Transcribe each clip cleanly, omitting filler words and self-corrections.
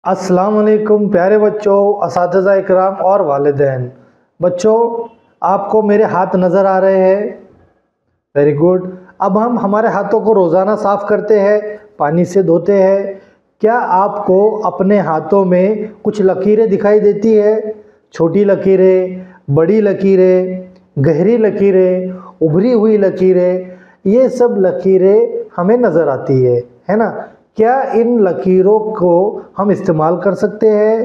अस्सलाम वालेकुम प्यारे बच्चों, असातिज़ा इकराम और वालिदैन। बच्चों, आपको मेरे हाथ नज़र आ रहे हैं? Very good. अब हम हमारे हाथों को रोज़ाना साफ़ करते हैं, पानी से धोते हैं। क्या आपको अपने हाथों में कुछ लकीरें दिखाई देती है? छोटी लकीरें, बड़ी लकीरें, गहरी लकीरें, उभरी हुई लकीरें, ये सब लकीरें हमें नज़र आती है ना? क्या इन लकीरों को हम इस्तेमाल कर सकते हैं?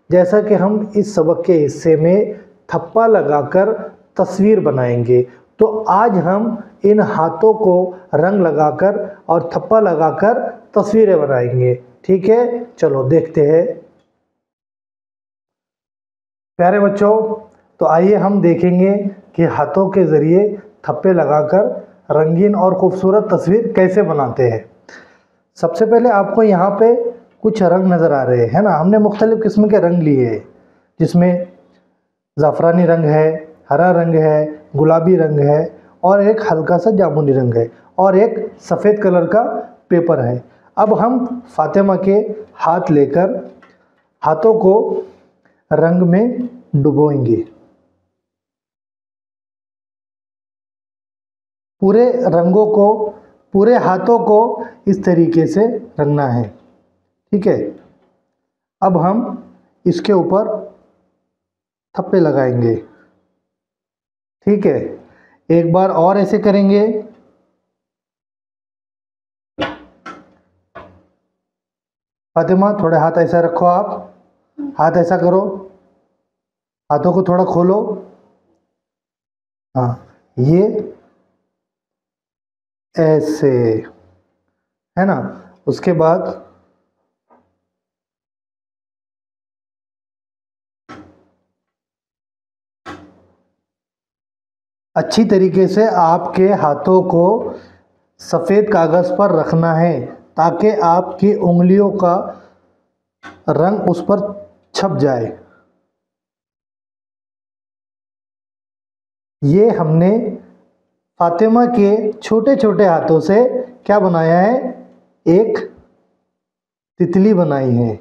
जैसा कि हम इस सबक के हिस्से में थप्पा लगाकर तस्वीर बनाएंगे। तो आज हम इन हाथों को रंग लगाकर और थप्पा लगाकर तस्वीरें बनाएंगे। ठीक है, चलो देखते हैं। प्यारे बच्चों, तो आइए हम देखेंगे कि हाथों के ज़रिए थप्पे लगाकर रंगीन और खूबसूरत तस्वीर कैसे बनाते हैं। सबसे पहले आपको यहाँ पे कुछ रंग नज़र आ रहे हैं ना। हमने मुख्तलिफ़ किस्म के रंग लिए हैं, जिसमें ज़ाफ़रानी रंग है, हरा रंग है, गुलाबी रंग है और एक हल्का सा जामुनी रंग है और एक सफ़ेद कलर का पेपर है। अब हम फ़ातिमा के हाथ लेकर हाथों को रंग में डुबोएंगे। पूरे रंगों को, पूरे हाथों को इस तरीके से रंगना है। ठीक है, अब हम इसके ऊपर थप्पे लगाएंगे। ठीक है, एक बार और ऐसे करेंगे। फातिमा, थोड़े हाथ ऐसा रखो, आप हाथ ऐसा करो, हाथों को थोड़ा खोलो। हाँ, ये ऐसे, है ना। उसके बाद अच्छी तरीके से आपके हाथों को सफ़ेद कागज़ पर रखना है ताकि आपकी उंगलियों का रंग उस पर छप जाए। ये हमने फातिमा के छोटे छोटे हाथों से क्या बनाया है? एक तितली बनाई है।